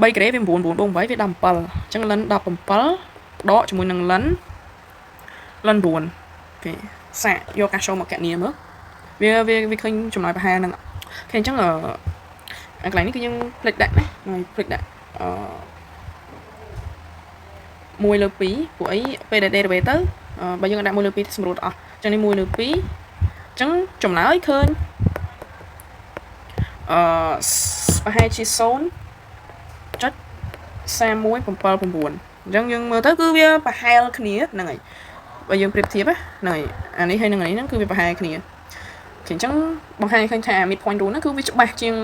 3ការ៉េវា9 9បូក8វា17អញ្ចឹងលិន17ដកជាមួយនឹងលិន9អូខេសាកយកកាសចូលមកកណនាមើលវាឃើញចំណោយប្រហែលហ្នឹងអូខេអញ្ចឹងកន្លែងនេះគឺយើងផ្លេចដាក់ណាហើយផ្លេចដាក់1 លើ 2ព្រោះអីពេលដែល derivative ទៅបើយើងដាក់1 លើ 2ទៅស្រួលអស់អញ្ចឹងនេះ1 លើ 2អញ្ចឹងចម្លើយឃើញប្រហែលជា0.3179អញ្ចឹងយើងមើលទៅគឺវាប្រហែលគ្នាហ្នឹងហើយបើយើងប្រៀបធៀបហ្នឹងហើយអានេះហើយនឹងអានេះហ្នឹងគឺវាប្រហែលគ្នាអញ្ចឹងបង្ហាញឃើញថា midpoint rule ហ្នឹងគឺវាច្បាស់ជាង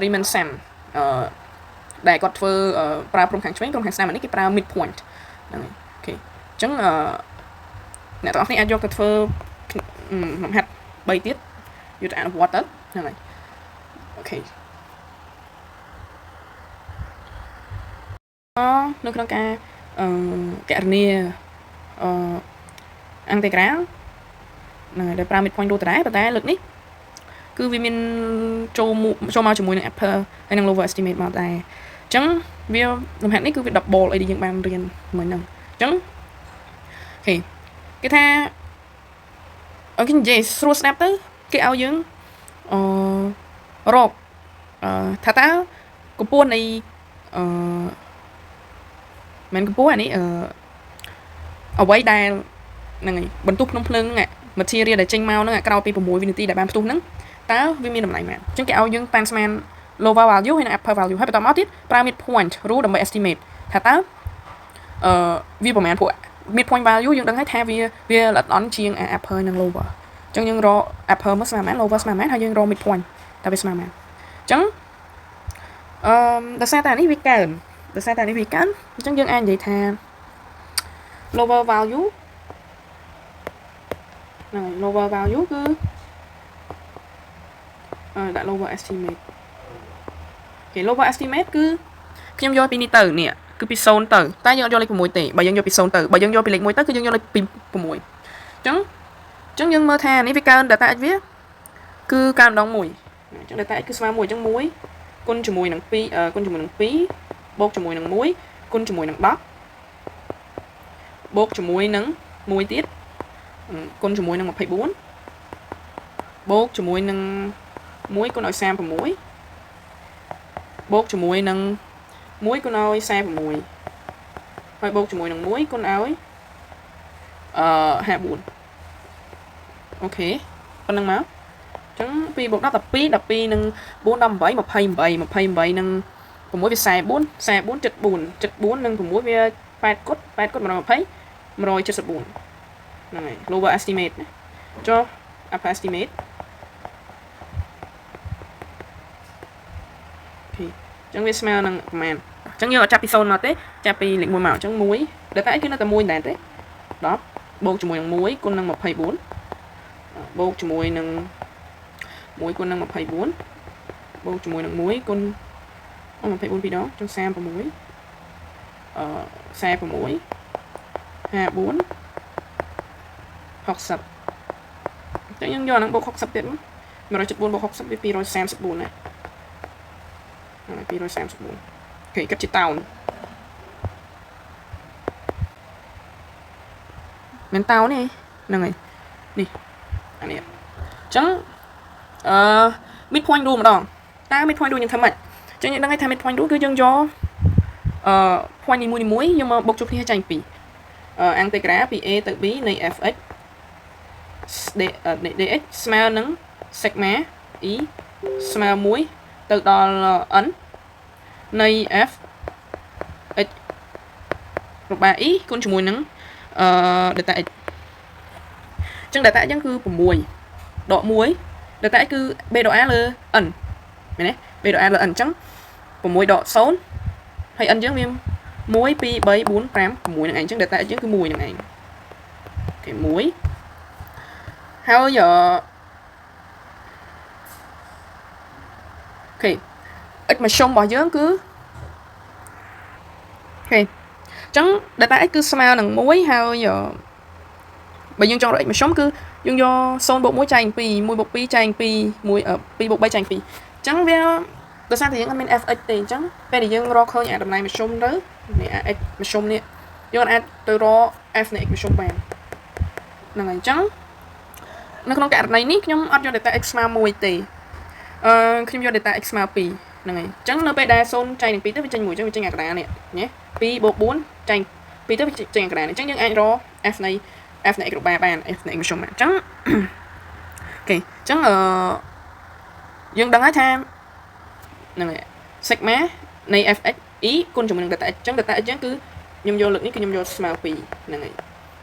Riemann sum ដែលគាត់ធ្វើប្រើព្រំខាងឆ្វេងព្រំខាងស្ដាំនេះគេប្រើ midpoint ហ្នឹងហើយអូខេអញ្ចឹងអ្នកទាំងអស់គ្នាអាចយកទៅធ្វើលំហាត់3ទៀតយកទៅអនុវត្តទៅហ្នឹងហើយអូខេនៅក្នុងការកណនាអានតេក្រាលដែលប្រើ midpoint rule ដែរប៉ុន្តែលើកនេះគឺវាមានចូលមកជាមួយនឹង upper ហើយនឹង lower estimate មកដែរអញ្ចឹងវាលំហាត់នេះគឺវា double អីដែលយើងបានរៀនមួយហ្នឹងអញ្ចឹងអូខេគេថាអូខេនិយាយស្រួលស្ដាប់ទៅគេឲ្យយើងរកថាតើកម្ពស់នៃមិនកម្ពស់អានេះអ្វីដែលហ្នឹងហើយបន្ទុះភ្នំភ្លើងហ្នឹង material ដែលចេញមកហ្នឹងក្រោយពី6វិនាទីដែលបានផ្ទុះហ្នឹងតើវាមានតម្លៃប៉ុន្មានអញ្ចឹងគេឲ្យយើងប៉ាន់ស្មាន lower value ហើយនិង upper value ហើយបន្តមកទៀតប្រើ midpoint rule ដើម្បី estimate ថាតើវាប្រហែលពួក midpoint value យើងដឹងហើយថាវាល្អិតល្អន់ជាង upper និង lower អញ្ចឹងយើងរក upper មកស្មើប៉ុន្មាន lower ស្មើប៉ុន្មានហើយយើងរក midpoint តើវាស្មើប៉ុន្មានអញ្ចឹងដោយសារតែនេះវាកើនអញ្ចឹងយើងអាចនិយាយថា lower value ហ្នឹងហើយ lower value គឺដាក់ lower estimate គេ lower estimate គឺខ្ញុំយកពីនេះទៅនេះគឺពី0ទៅតែយើងអត់យកលេខ6ទេបើយើងយកពី0ទៅបើយើងយកពីលេខ1ទៅគឺយើងយកលេខពី6អញ្ចឹងយើងមើលថានេះវាកើន data x វាគឺកើនម្ដង1អញ្ចឹង data x គឺស្មើ1អញ្ចឹង1គុណជាមួយនឹង2គុណជាមួយនឹង2បូកជាមួយនឹង1គុណជាមួយនឹង10បូកជាមួយនឹង1ទៀតគុណជាមួយនឹង24បូកជាមួយនឹង1គុណឲ្យ36បូកជាមួយនឹង1គុណឲ្យ46ហើយបូកជាមួយនឹង1គុណឲ្យ54អូខេប៉ុណ្្នឹងមកអញ្ចឹង2បូក10 12នឹង4 18 28នឹង6វា44 74 74 74នឹង6វា8គុត120 174 này lower estimate cho upper estimate thì chẳng biết smell năng màn chẳng như ở chạp son mà thế chạp lịch mùi màu chẳng muối data x cứ nó tầm muối đàn thế đó bột cho mùi muối con năng 1,4 bột cho mùi năng muối con năng 1,4 bột cho mùi năng muối con 1,4 vì đó trong sam và muối xe và muối 24 60 chẳng những do năng bột 60 tiết mà rồi chụp buồn bột 60 với pi rồi sam 14 này pi rồi sam 14 okay, cách chữ tàu men tàu này này nè anh em chẳng midpoint rule mà đòn ta midpoint rule nhưng thầm mạnh chẳng những đang ngay tham midpoint rule cứ dân do point đi muối nhưng mà bốc chụp thì chành pi ăn tay graph pi a từ b này fx dx smell nắng sigma ý smell muối từ đó là ấn này f x rồi 3 ý con chùi nắng data x chẳng data chẳng cứ của mùi độ muối data x cứ b độ a là ẩn này b độ a là ẩn trắng của mùi độ xấu hay ẩn chẳng viêm muối pi 7 4 gram của mùi này chẳng data chẳng cứ mùi này cái muối how giờ ok ít mà xong bỏ dướng cứ ok chẳng data x cứ smell nằng muối how giờ bởi dương trong rồi mà sống cứ dương do son bộ muối chanh pi mùi bột pi chanh pi mùi ở pi bột bay chanh pi chẳng về từ sao thì những anh fx thì chẳng về thì dương ro khơi nhà đầm này mà xong đó nè mà xong nè dương anh từ ro f này mà xong bàn là ngày trắng nó không cả này nít nhưng ăn cho data x mà mùi tì khi cho data x mà pi là ngày trắng nó đa son chanh đừng pi tới với chanh mùi cho với chanh ngạc đá nè nhé pi bột 4 chanh pi tới với chanh ngạc đá này trắng những anh ro f này được 3 bàn f này mà xong mà trắng ok trắng dương đăng ái tham này sigma này fx ý con chúng mình data trắng data trắng cứ nhầm vô lực ní cứ nhầm vô small pi này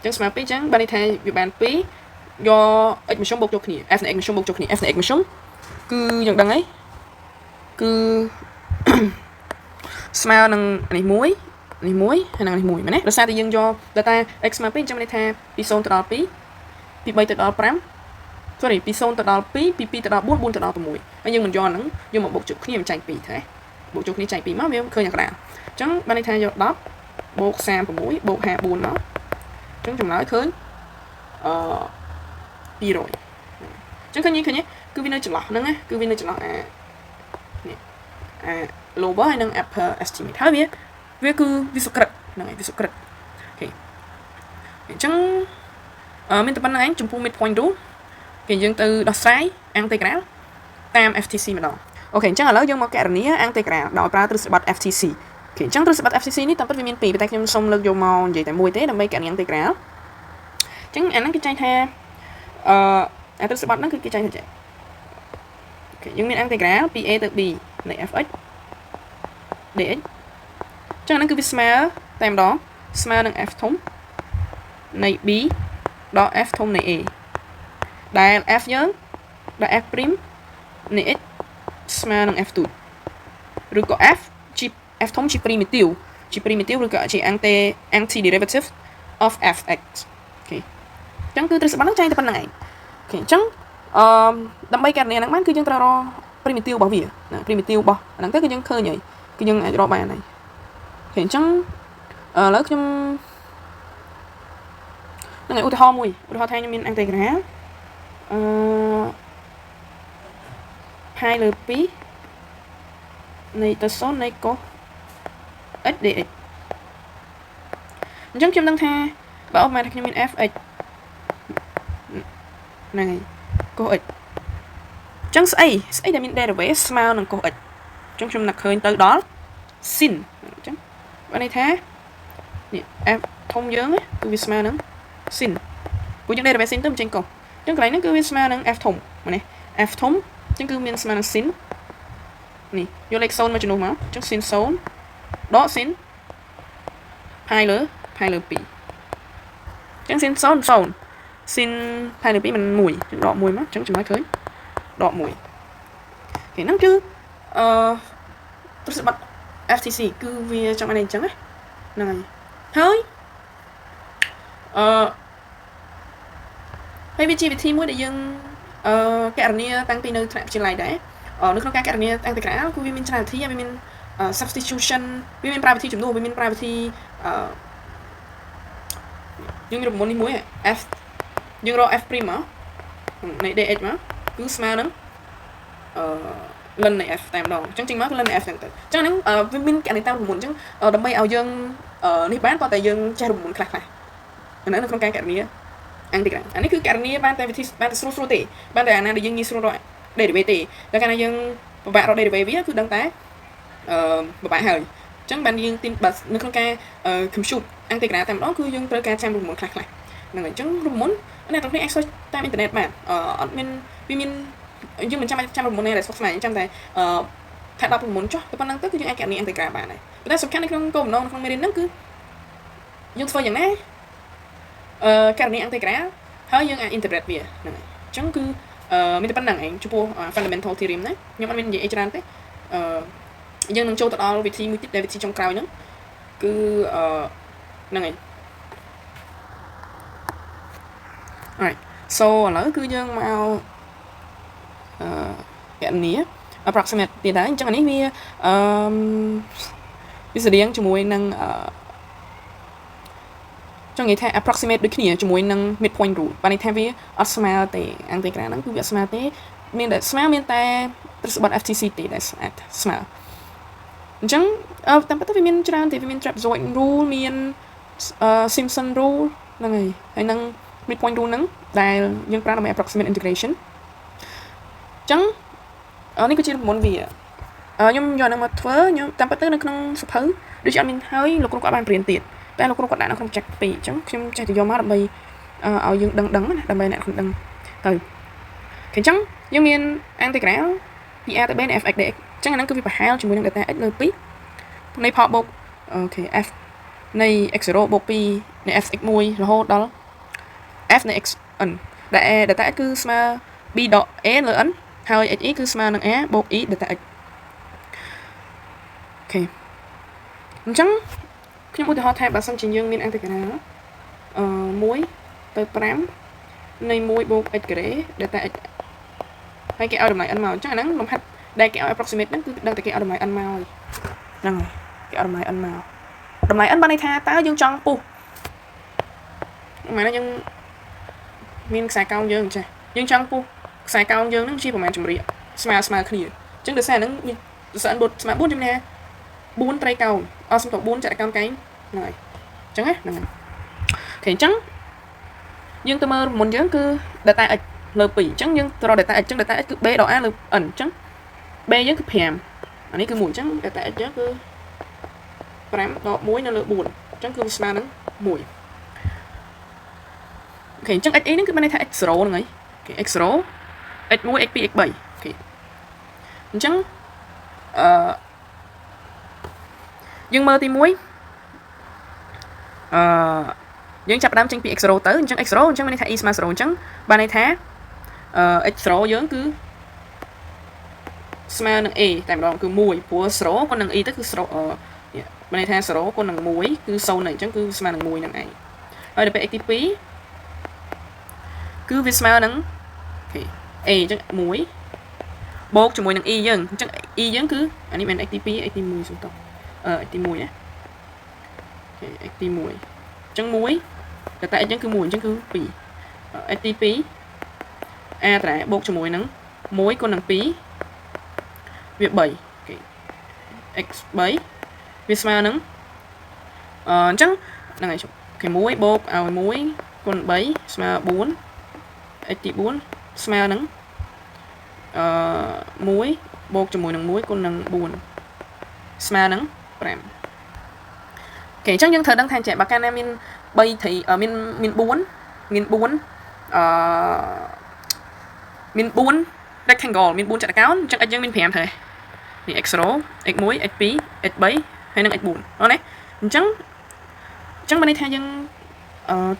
trắng small pi trắng ban đi thay vì bàn pi do x mà xong bột cho khỉ f này x mà xong bột cho khỉ f này x mà xong cứ dương đăng ấy cứ small năng này muối hay là mùi mà nè, sao thì dương do data x mà pi trong đây tha pi son từ đó pi 3 từ đó 5 sorry pi son từ đó pi từ đó 4 từ đó từ mùi nhưng mình do nắng nhưng mà bộ chụp khi mình chạy pi thế bộ chụp khi chạy pi máu viêm khơi nhạc đạn chẳng ban đây tha do đó bộ sam của mũi bộ hạ buồn nó chẳng chúng nói khơi pi rồi chẳng khơi nhé cứ vì nơi chụp lọt nắng á cứ vì nơi chụp lọt low hay nâng upper estimate hết biết về cứ ví dụ cật này ví dụ cật ok chẳng mình tập anh chụp midpoint rule cái dương từ đọc sai anti-graph tam FTC mà đó ok chẳng là lớn dương một cái này anti-graph đọc ra từ sự bắt FTC ok chẳng từ sự bắt FTC ní tập bất vi miền tại nhưng xong lực dùng màu vậy tại mùi thế làm mấy cái anti-graph chẳng anh cái chai tha từ sự bắt nó cứ cái chai thôi ok dương miền anti-graph PA từ B này FX để chẳng nó cứ biết smell tem đó smell bằng f thống này b đó f thống này e đại f nhớ đại f prim này x smell bằng f tụt rồi có f chip f thống chip primitive rồi có chỉ anti derivative of fx ok chẳng cứ từ sự bán nó chay từ phần này ok chẳng đâm bay cái này nắng bán cứ chẳng ra primitive bảo việc primitive bảo nắng tới cái chẳng khơi nhỉ cái nhân này bài này hiện chẳng lớn trong nó ngày u thò mùi u thò thay cho mình ăn tay graph 2 lp này tờ số này có x dx chẳng trong đăng tha bảo mà cho mình fx này có x chẳng say là mình đây là vẽ small là có x trong trong nặc hơi tới đó xin chẳng bên đây thế em thông dướng á cứ visma nữa xin của những đây là vẽ xin tấm trên cùng chẳng cái này nó cứ visma nữa f thùng mà này f thùng chẳng cứ visma nữa xin nè vô lệch son mà chừng máu chẳng xin số đó xin hai lửa pi chẳng xin sôn xin thay được mình mùi đọ mùi mắt chẳng nói khơi đọ mùi thì nó cứ tôi sẽ bắt FTC cứ vì trong anh này chẳng ấy này hơi hay vì chi vì thi mũi để dân cái anh này tăng pin nơi trên lại đấy nước nó cái anh này tăng từ cả cứ vì mình trả thi vì mình substitution vì mình privacy chúng tôi vì mình privacy nhưng được muốn đi mũi F nhưng rồi F prime này DH mà cứ smart lắm lần này F tam đòn chẳng chừng má cái lần này F tam chẳng nắng vì mình cái này tao muốn chẳng đâm bay ao dương nếp bán qua tại dương cha được muốn khạc này nên nó không cái này anh thì anh ấy cứ cái này ban tại vì ban sưu sưu tệ ban tại anh để dương như sưu rồi để về tệแล้วcái này dương bạn rồi để về viết cứ đăng tái bạn hơi chẳng ban dương tin bật nó không cái compute anh thì cái tam đó cứ dương tới cái cha được muốn khạc này nên chẳng được muốn anh này trong cái access tam internet mà admin vì mình nhưng mình trăm một này là sắp này trăm này thật đọc muốn cho cái con năng tức cứ những ai kẹo này anh cả bạn này người ta sắp khăn không cùng nó không nên nó cứ dùng phơiอย่างnày cái này anh cả hơi những internet về này chẳng cứ mình tập năng anh chụp fundamental theorem đấy nhưng mà mình dễ cho anh thế nhưng năng châu tận all vị trí mới tiếp đại vị trí trong cao nữa cứ này right so lỡ cứ dương màu cái này approximate thì đấy chẳng hạn như ví dụ điên cho mùi năng trong cái approximate được kia cho mùi năng midpoint rule và này theo vì smart thì anh thấy cái năng cứ việc smart thế mình để smart mình ta terus buat FTC thì để smart chẳng tam bắt vì mình chơi thì vì mình trapezoid rule mình Simpson rule là ngày hay năng midpoint rule năng đại nhưng ra là approximate integration chẳngនេះគឺជាមុនវាខ្ញុំយកនឹងមកធ្វើខ្ញុំតាមពិតទៅនៅក្នុងសភៅដូចជាអត់មានហើយលោកគ្រូគាត់បានព្រៀនទៀតតែលោកគ្រូគាត់ដាក់នៅក្នុង check 2អញ្ចឹងខ្ញុំចេះទៅយកមកដើម្បីឲ្យយើងដឹងណាដើម្បីអ្នកខ្លួនដឹងទៅអញ្ចឹងយើងមាន integralពី a ទៅ b នៃ f(x) dx អញ្ចឹងអាហ្នឹងគឺវាប្រហែលជាមួយនឹង delta x លើ2នៃផលបូកអូខេ f នៃ x0 បូក2នៃ f(x) 1រហូតដល់ f នៃ xn ដែល delta x គឺស្មើ b ដក a លើ nហើយ x គឺស្មើនឹង a បូក e delta x អូខេអញ្ចឹងខ្ញុំឧទាហរណ៍ថាបើសិនជាយើងមាន integral 1ទៅ5នៃ1បូក x ការ៉េ delta x ហើយគេឲ្យតម្លៃ n មកអញ្ចឹងអាហ្នឹងលំហាត់ដែលគេឲ្យ approximate ហ្នឹងគឺដឹងតែគេឲ្យតម្លៃ n មកហើយហ្នឹងហើយគេឲ្យតម្លៃ n មកតម្លៃ n បានន័យថាតើយើងចង់ពុះម៉ែយើងមានខ្សែកោងយើងចេះយើងចង់ពុះខ្សែកោងយើងនឹងជាប្រមាណចម្រៀកស្មើគ្នាអញ្ចឹងដោយសារហ្នឹងស្មើ4ជំនា4ត្រីកោងសំដៅ4ចក្រកោងកែងហ្នឹងហើយអញ្ចឹងហ្នឹងហើយអូខេអញ្ចឹងយើងទៅមើលមុនយើងគឺ data x លើ2អញ្ចឹងយើងទៅរក data x អញ្ចឹង data x គឺ b ដក a លើ n អញ្ចឹង b យើងគឺ5អានេះគឺ1អញ្ចឹង data x យើងគឺ5ដក1នៅលើ4អញ្ចឹងគឺស្មើនឹង1អូខេអញ្ចឹង x ហ្នឹងគឺបានន័យថា x0 ហ្នឹងហើយអូខេ x0 x1 x2 x3 អូខេអញ្ចឹងយើងមើលទី1យើងចាប់ផ្ដើមចេញពី x0 ទៅអញ្ចឹង x0 អញ្ចឹងមានន័យថា e ស្មើ0អញ្ចឹងបានន័យថាx0 យើងគឺស្មើនឹង a តែម្ដងគឺ1ព្រោះ0គុណនឹង e ទៅគឺ0បានន័យថា0គុណនឹង1គឺ0ហ្នឹងអញ្ចឹងគឺស្មើនឹង1ហ្នឹងឯងហើយដល់ពេល x ទី2គឺវាស្មើនឹងអូខេ a អញ្ចឹង1បូកជាមួយនឹង e យើងអញ្ចឹង e យើងគឺអានេះមិន x ទី2 x ទី1សុំតx ទី1ណាអូខេ x ទី1អញ្ចឹង1តែ x យើងគឺ1អញ្ចឹងគឺ2 x ទី2 a តាបូកជាមួយនឹង1គុណនឹង2វា3អូខេ x 3វាស្មើនឹងអញ្ចឹងហ្នឹងហើយអូខេ1បូកឲ្យ1គុណ3ស្មើ4 x ទី4ស្មើនឹង1បូកជាមួយនឹង1គុណនឹង4ស្មើនឹង5អូខេអញ្ចឹងយើងត្រូវដឹងថាចេះបើកាលណាមាន3ត្រីមាន4មាន4 rectangle មាន4ចតុកោណអញ្ចឹង x យើងមាន5thôi នេះ x0 x1 x2 x3 ហើយនឹង x4 អត់ទេអញ្ចឹងបានន័យថាយើង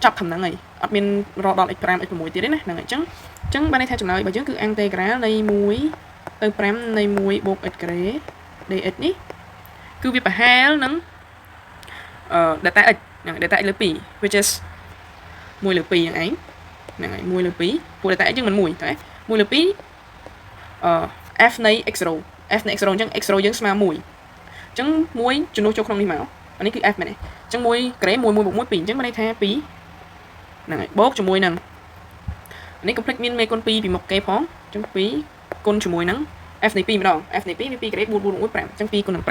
ចាប់ធំហ្នឹងហើយអត់មានរកដល់ x5 x6 ទៀតទេណាហ្នឹងហើយអញ្ចឹងបានន័យថាចំណើយរបស់យើងគឺ integral នៃ1ទៅ5នៃ1បូក x ការ៉េ dx នេះគឺវាប្រហែលនឹងdata x ហ្នឹង data x លើ2 which is 1លើ2យ៉ាងឯងហ្នឹងហើយ1លើ2ពួក data x យើងមិន1តែ1លើ2f នៃ x0 f នៃ x0 អញ្ចឹង x0 យើងស្មើ1អញ្ចឹង1ជំនួសចូលក្នុងនេះមកអានេះគឺ f មែនទេអញ្ចឹង1ក្រេ1 1 បូក1 2អញ្ចឹងបានន័យថា2ហ្នឹងហើយបូកជាមួយនឹងនេះកុំភ្លេចមានមេគុណ2ពីមុខគេផងអញ្ចឹង2គុណជាមួយនឹង f នៃ2ម្ដង f នៃ2វា2ក្រេ4 4 1 5អញ្ចឹង2គុណនឹង5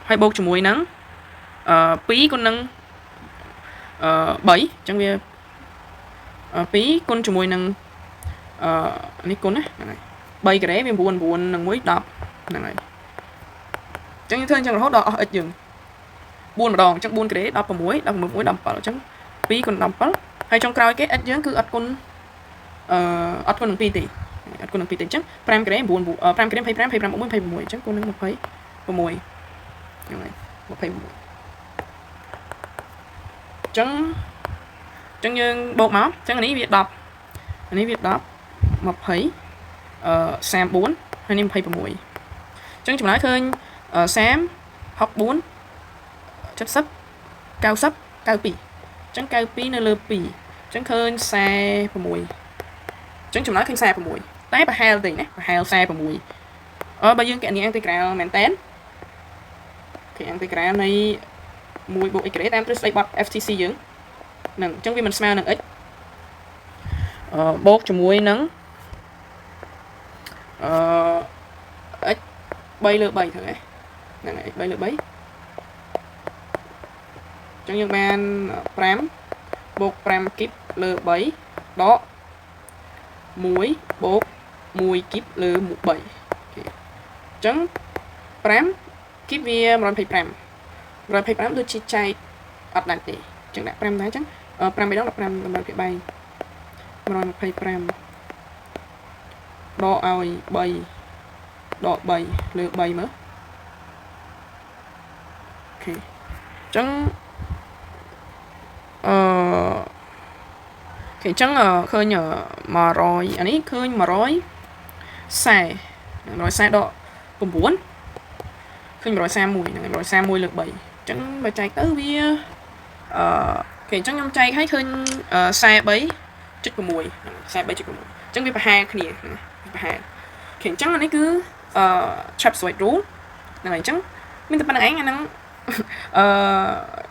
ហើយបូកជាមួយនឹង2គុណនឹង3អញ្ចឹងវា2គុណជាមួយនឹងនេះគុណណាហ្នឹងហើយ3ការ៉េវា9 9នឹង1 10ហ្នឹងហើយអញ្ចឹងយើងធ្វើអញ្ចឹងរហូតដល់អស់ x យើង4ម្ដងអញ្ចឹង4ការ៉េ16 16 17អញ្ចឹង2គុណ17ហើយចុងក្រោយគេ x យើងគឺអត់គុណអត់គុណនឹង2ទេអត់គុណនឹង2ទេអញ្ចឹង5ការ៉េ9 5ការ៉េ25 25 26 26អញ្ចឹងគុណនឹង26ហ្នឹងហើយ26ចឹងយើងបូកមកចឹងអានេះវា10អានេះវា10 20 34ហើយនេះ26ចឹងចម្លើយឃើញ30 64 70 90 92ចឹង92នៅលើ2ចឹងឃើញ46ចឹងចម្លើយឃើញ46តែប្រហែលតិចណាប្រហែល46បើយើងកណនី integral មែនតើគេ integral នៃ1បូក x ក្រេតាមទ្រឹស្ដីបត់ FTC យើងហ្នឹងអញ្ចឹងវាមិនស្មើនឹង x បូកជាមួយនឹងx 3លើ3ត្រូវទេហ្នឹងហើយ x 3លើ3អញ្ចឹងយើងបាន5បូក5គីបលើ3ដក1បូក1គីបលើ3អូខេអញ្ចឹង5គីបវា125ដូចជាចែកអត់ដាច់ទេអញ្ចឹងដាក់5ដែរអញ្ចឹង5 3ដង15តម្រូវគេបែង125ដកឲ្យ3ដក3លើ3មើលអូខេអញ្ចឹងអូខេអញ្ចឹងឃើញ100អានេះឃើញ140 ដក9ឃើញ131ហ្នឹង131លើ3អញ្ចឹងបើចែកទៅវាអូខេអញ្ចឹងខ្ញុំចែកឲ្យឃើញ43.6 43.6អញ្ចឹងវាប្រហែលគ្នាប្រហែលអូខេអញ្ចឹងអានេះគឺChapswade rule ហ្នឹងហើយអញ្ចឹងមានតែប៉ុណ្្នឹងឯងអាហ្នឹងអ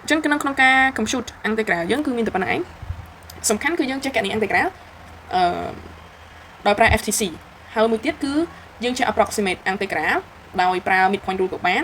ញ្ចឹងក្នុងការ compute integral យើងគឺមានតែប៉ុណ្្នឹងឯងសំខាន់គឺយើងចេះកណនី integral ដោយប្រើ FTC ហើយមួយទៀតគឺយើងចេះ approximate integral ដោយប្រើ midpoint rule ក៏បាន